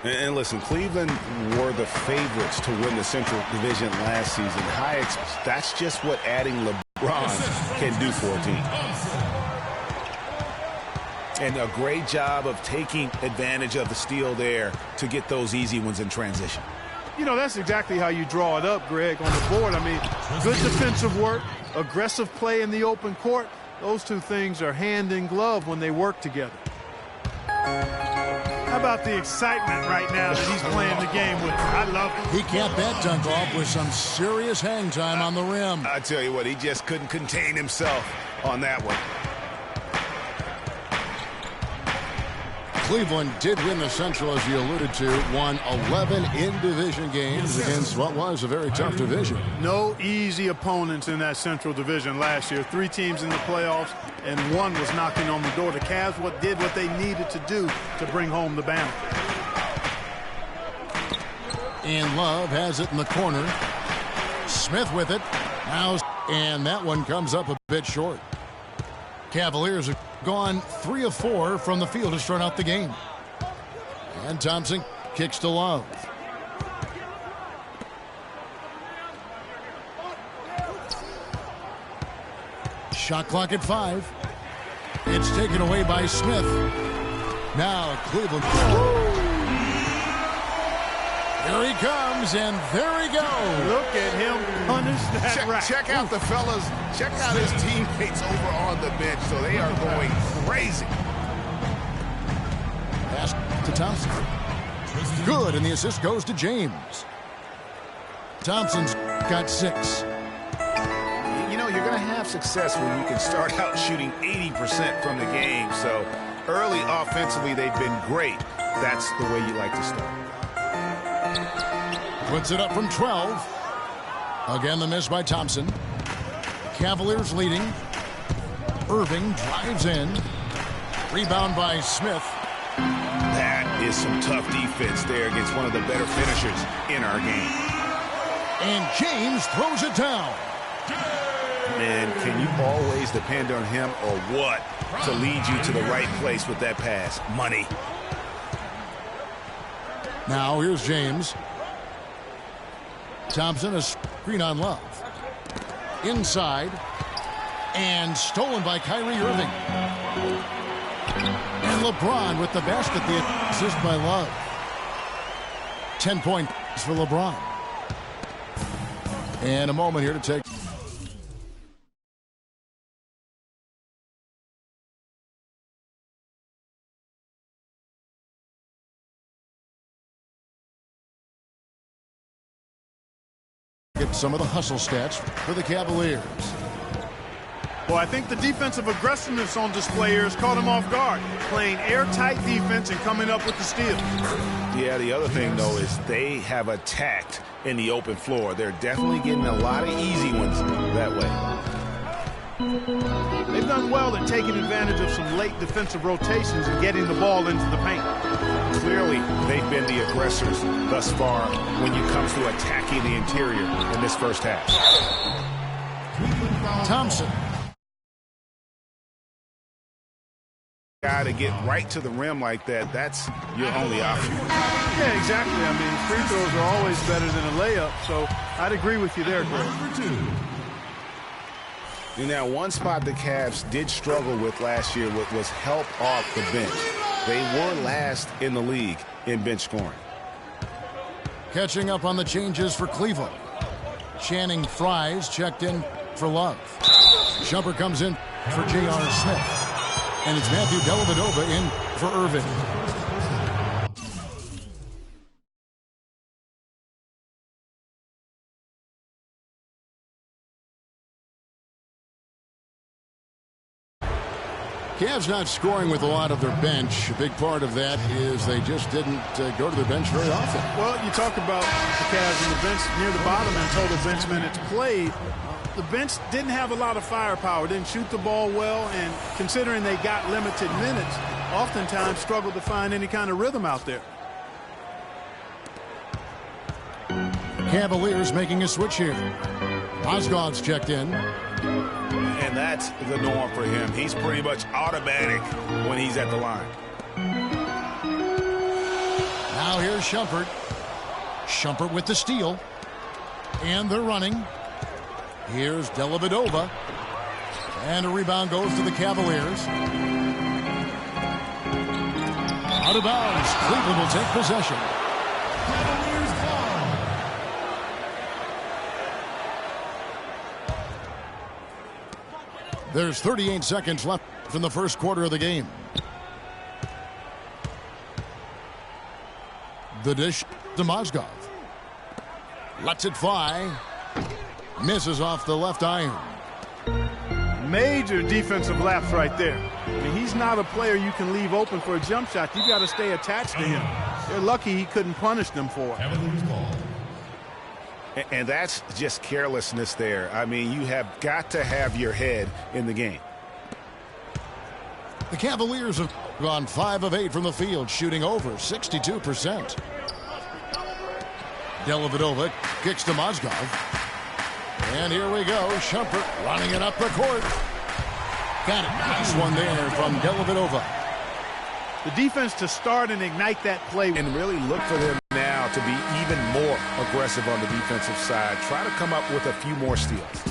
And listen, Cleveland were the favorites to win the Central Division last season. That's just what adding LeBron can do for a team. And a great job of taking advantage of the steal there to get those easy ones in transition. You know, that's exactly how you draw it up, Greg, on the board. I mean, good defensive work, aggressive play in the open court. Those two things are hand in glove when they work together. How about the excitement right now that he's playing the game with? I love it. He capped that dunk off with some serious hang time on the rim. I tell you what, he just couldn't contain himself on that one. Cleveland did win the Central, as you alluded to, won 11 in-division games against what was a very tough division. No easy opponents in that Central Division last year. 3 teams in the playoffs, and 1 was knocking on the door. The Cavs did what they needed to do to bring home the banner. And Love has it in the corner. Smith with it. Now, and that one comes up a bit short. Cavaliers have gone 3 of 4 from the field to start out the game. And Thompson kicks to Love. Shot clock at 5. It's taken away by Smith. Now Cleveland. Here he comes, and there he goes. Look at him punish that rack. Check out the fellas. Check out his teammates over on the bench. So they are going crazy. Pass to Thompson. Good, and the assist goes to James. Thompson's got 6. You know, you're going to have success when you can start out shooting 80% from the game. So early offensively, they've been great. That's the way you like to start. Puts it up from 12. Again, the miss by Thompson. Cavaliers leading. Irving drives in. Rebound by Smith. That is some tough defense there against one of the better finishers in our game. And James throws it down. Man, can you always depend on him or what to lead you to the right place with that pass? Money. Now here's James. Thompson, a screen on Love. Inside. And stolen by Kyrie Irving. And LeBron with the basket, the assist by Love. 10 points for LeBron. And a moment here to take. Some of the hustle stats for the Cavaliers. Well, I think the defensive aggressiveness on display here has caught him off guard. Playing airtight defense and coming up with the steal. Yeah, the other thing, though, is they have attacked in the open floor. They're definitely getting a lot of easy ones that way. They've done well at taking advantage of some late defensive rotations and getting the ball into the paint. Clearly, they've been the aggressors thus far when it comes to attacking the interior in this first half. Thompson. Guy to get right to the rim like that, that's your only option. Yeah, exactly. I mean, free throws are always better than a layup, so I'd agree with you there, Greg. And now, one spot the Cavs did struggle with last year was help off the bench. They were last in the league in bench scoring. Catching up on the changes for Cleveland. Channing Fries checked in for Love. Jumper comes in for J.R. Smith. And it's Matthew Dellavedova in for Irving. Cavs not scoring with a lot of their bench. A big part of that is they just didn't go to the bench very often. Well, you talk about the Cavs and the bench near the bottom in total bench minutes played. The bench didn't have a lot of firepower, didn't shoot the ball well, and considering they got limited minutes, oftentimes struggled to find any kind of rhythm out there. Cavaliers making a switch here. Mozgov's checked in. And that's the norm for him. He's pretty much automatic when he's at the line. Now here's Shumpert. Shumpert with the steal. And they're running. Here's Dellavedova. And a rebound goes to the Cavaliers. Out of bounds. Cleveland will take possession. Cavaliers ball. There's 38 seconds left in the first quarter of the game. The dish to Mozgov. Lets it fly. Misses off the left iron. Major defensive lapse right there. I mean, he's not a player you can leave open for a jump shot. You got to stay attached to him. They're lucky he couldn't punish them for it. And that's just carelessness there. I mean, you have got to have your head in the game. The Cavaliers have gone 5 of 8 from the field, shooting over 62%. Dellavedova kicks to Mozgov. And here we go. Shumpert running it up the court. Got it. Nice one there from Dellavedova. The defense to start and ignite that play. And really look for them now to be even more aggressive on the defensive side. Try to come up with a few more steals.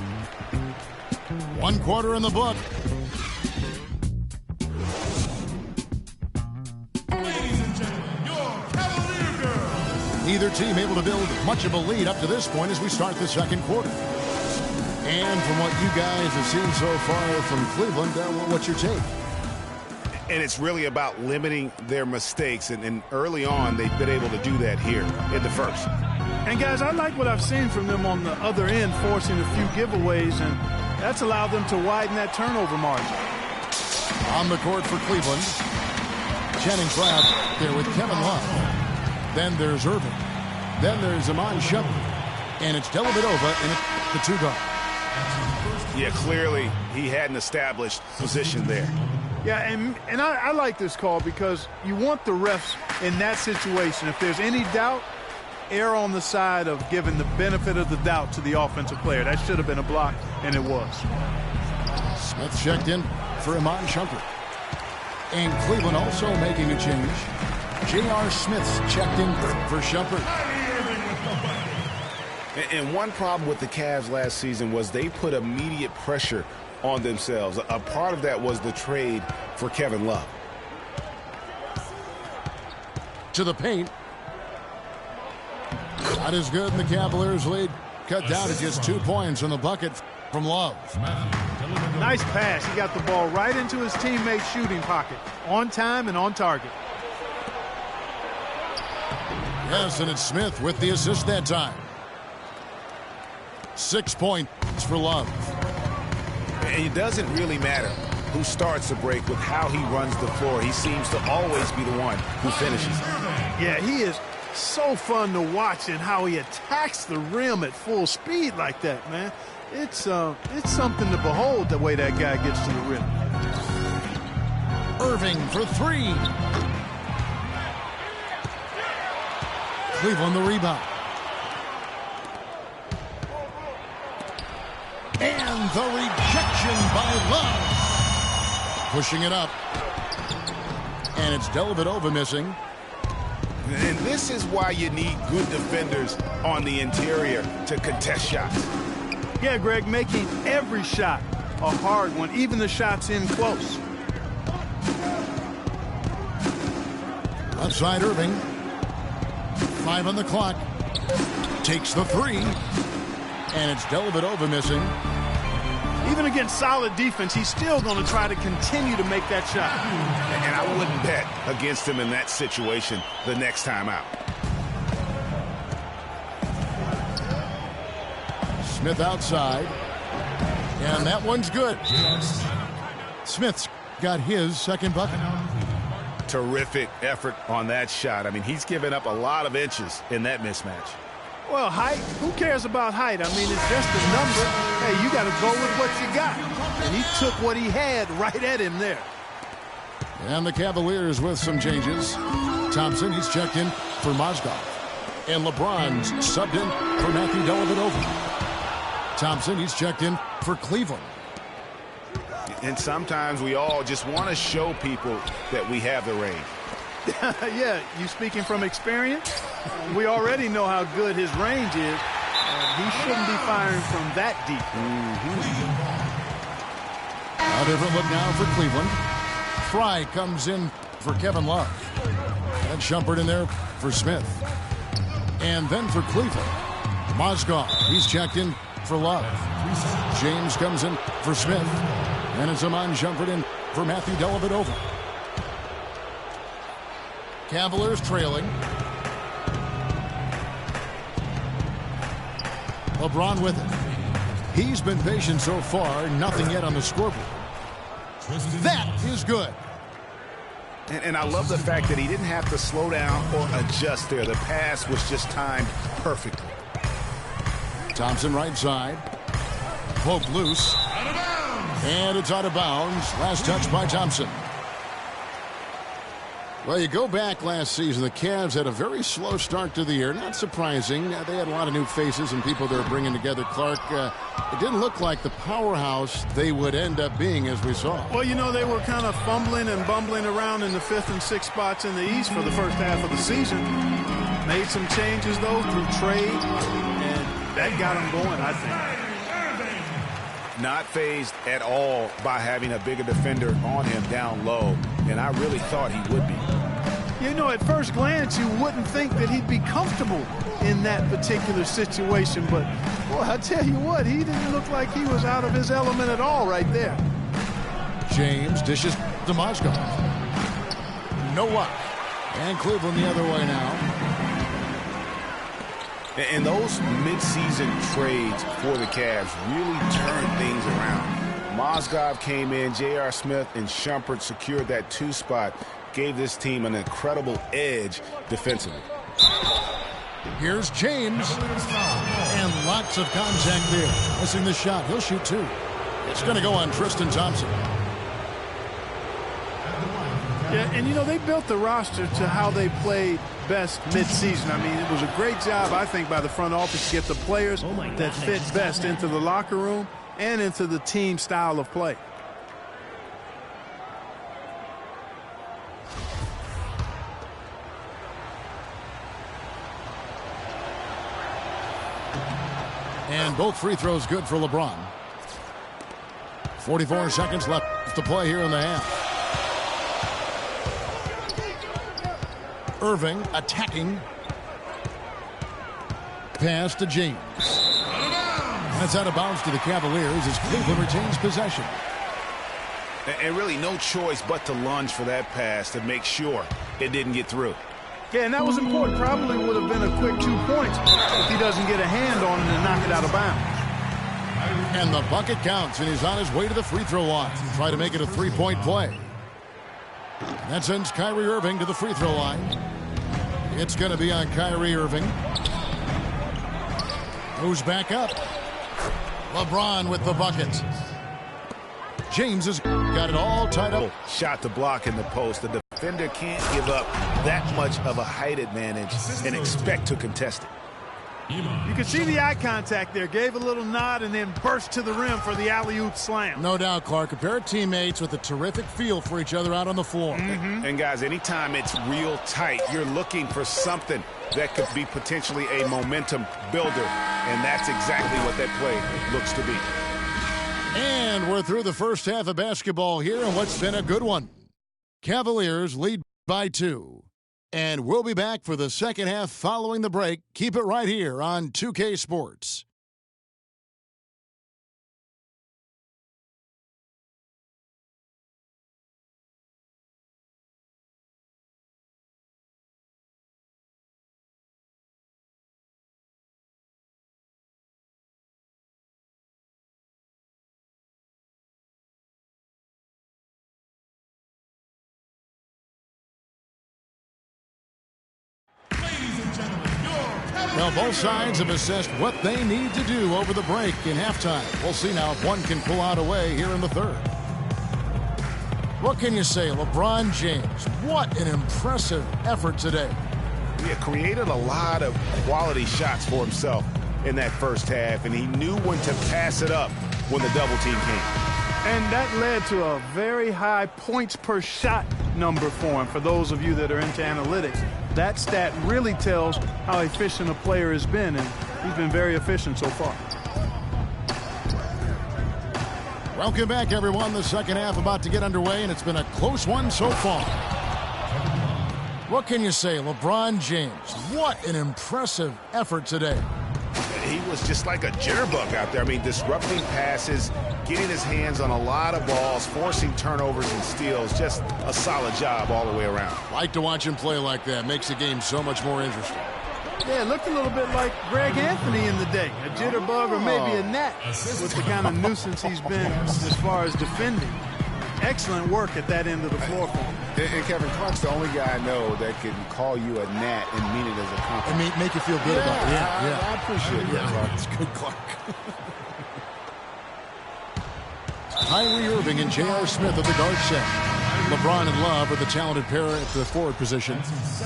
1 quarter in the book. Ladies and gentlemen, your Cavalier girls. Neither team able to build much of a lead up to this point as we start the second quarter. And from what you guys have seen so far from Cleveland, what's your take? And it's really about limiting their mistakes. And early on, they've been able to do that here in the first. And, guys, I like what I've seen from them on the other end, forcing a few giveaways, and that's allowed them to widen that turnover margin. On the court for Cleveland, Channing Frye there with Kevin Love. Then there's Irving. Then there's Iman Shumpert. And it's Dellavedova in the 2 guard. Yeah, clearly he had an established position there. Yeah, and I like this call because you want the refs in that situation. If there's any doubt, err on the side of giving the benefit of the doubt to the offensive player. That should have been a block, and it was. Smith checked in for Iman Shumpert. And Cleveland also making a change. J.R. Smith's checked in for Shumpert. And one problem with the Cavs last season was they put immediate pressure on themselves. A part of that was the trade for Kevin Love. To the paint. Not as good in the Cavaliers' lead. Cut down to just 2 points on the bucket from Love. Nice pass. He got the ball right into his teammate's shooting pocket. On time and on target. Yes, and it's Smith with the assist that time. 6 points for Love. And it doesn't really matter who starts the break with how he runs the floor. He seems to always be the one who finishes. Yeah, he is so fun to watch and how he attacks the rim at full speed like that, man. It's something to behold the way that guy gets to the rim. Irving for 3. Cleveland the rebound. And the rejection by Love. Pushing it up. And it's Dellavedova missing. And this is why you need good defenders on the interior to contest shots. Yeah, Greg, making every shot a hard one, even the shots in close. Outside Irving. 5 on the clock. Takes the 3. And it's Dellavedova missing. Even against solid defense, he's still going to try to continue to make that shot. And I wouldn't bet against him in that situation the next time out. Smith outside. And that one's good. Smith's got his second bucket. Terrific effort on that shot. I mean, he's given up a lot of inches in that mismatch. Well, height, who cares about height? I mean, it's just a number. Hey, you got to go with what you got. And he took what he had right at him there. And the Cavaliers with some changes. Thompson, he's checked in for Mozgov. And LeBron's subbed in for Matthew Dellavedova. Thompson, he's checked in for Cleveland. And sometimes we all just want to show people that we have the range. Yeah, you speaking from experience? We already know how good his range is. He shouldn't be firing from that deep. A different look now for Cleveland. Fry comes in for Kevin Love. And Shumpert in there for Smith. And then for Cleveland, Mozgov. He's checked in for Love. James comes in for Smith. And it's Iman Shumpert in for Matthew Dellavedova. Cavaliers trailing. LeBron with it. He's been patient so far. Nothing yet on the scoreboard. That is good. And I love the fact that he didn't have to slow down or adjust there. The pass was just timed perfectly. Thompson right side. Poke loose. And it's out of bounds. Last touch by Thompson. Well, you go back last season, the Cavs had a very slow start to the year. Not surprising. They had a lot of new faces and people they were bringing together. Clark, it didn't look like the powerhouse they would end up being, as we saw. Well, you know, they were kind of fumbling and bumbling around in the 5th and 6th spots in the East for the first half of the season. Made some changes, though, through trade, and that got them going, I think. Not fazed at all by having a bigger defender on him down low, and I really thought he would be. You know, at first glance, you wouldn't think that he'd be comfortable in that particular situation, but, boy, I tell you what, he didn't look like he was out of his element at all right there. James dishes to Mozgov. No luck. And Cleveland the other way now. And those midseason trades for the Cavs really turned things around. Mozgov came in, J.R. Smith and Shumpert secured that 2 spot, gave this team an incredible edge defensively. Here's James. And lots of contact there. Missing the shot. He'll shoot 2. It's going to go on Tristan Thompson. Yeah, and you know, they built the roster to how they played best midseason. I mean, it was a great job, I think, by the front office to get the players that fit best into the locker room and into the team style of play. And both free throws good for LeBron. 44 seconds left to play here in the half. Irving attacking. Pass to James. That's out of bounds to the Cavaliers as Cleveland retains possession. And really no choice but to lunge for that pass to make sure it didn't get through. Yeah, and that was important. Probably would have been a quick 2 points if he doesn't get a hand on it and knock it out of bounds. And the bucket counts, and he's on his way to the free throw line. Try to make it a 3-point play. That sends Kyrie Irving to the free throw line. It's going to be on Kyrie Irving. Moves back up. LeBron with the bucket. James has got it all tied up. Shot to block in the post. The defender can't give up that much of a height advantage and expect to contest it. You can see the eye contact there. Gave a little nod and then burst to the rim for the alley-oop slam. No doubt, Clark. A pair of teammates with a terrific feel for each other out on the floor. And guys, anytime it's real tight, you're looking for something that could be potentially a momentum builder. And that's exactly what that play looks to be. And we're through the first half of basketball here in what's been a good one. Cavaliers lead by 2. And we'll be back for the second half following the break. Keep it right here on 2K Sports. Well, both sides have assessed what they need to do over the break in halftime. We'll see now if one can pull out a way here in the third. What can you say, LeBron James? What an impressive effort today. He created a lot of quality shots for himself in that first half, and he knew when to pass it up when the double team came. And that led to a very high points per shot number for him. For those of you that are into analytics, that stat really tells how efficient a player has been, and he's been very efficient so far. Welcome back, everyone. The second half about to get underway, and it's been a close one so far. What can you say, LeBron James? What an impressive effort today. He was just like a jitterbug out there. I mean, disrupting passes, getting his hands on a lot of balls, forcing turnovers and steals. Just a solid job all the way around. Like to watch him play like that. Makes the game so much more interesting. Yeah, it looked a little bit like Greg Anthony in the day. A jitterbug or maybe a gnat with the kind of nuisance he's been as far as defending. Excellent work at that end of the floor for him. And Kevin Clark's the only guy I know that can call you a gnat and mean it as a compliment. And make you feel good about it. Yeah. I appreciate that, Clark. It's good, Clark. Kyrie Irving and J.R. Smith at the guard set. LeBron and Love are the talented pair at the forward position.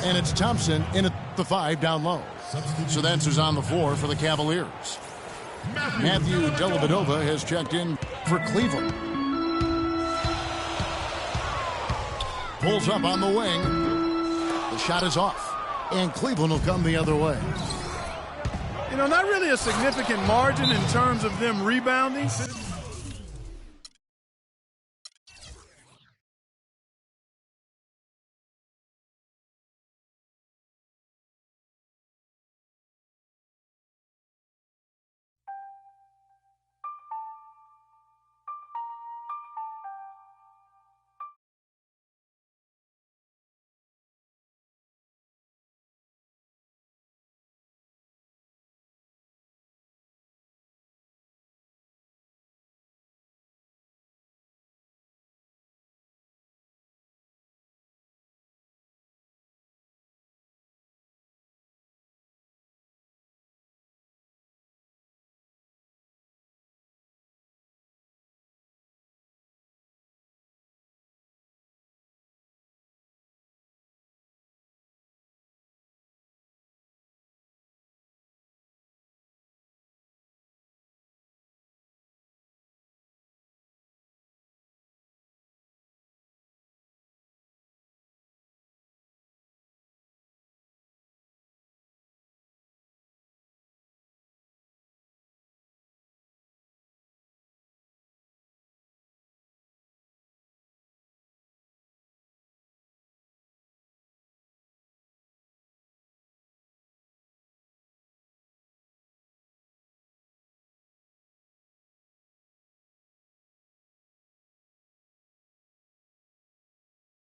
And it's Thompson in at the 5 down low. So that's who's on the floor for the Cavaliers. Matthew Dellavedova has checked in for Cleveland. Pulls up on the wing. The shot is off. And Cleveland will come the other way. You know, not really a significant margin in terms of them rebounding.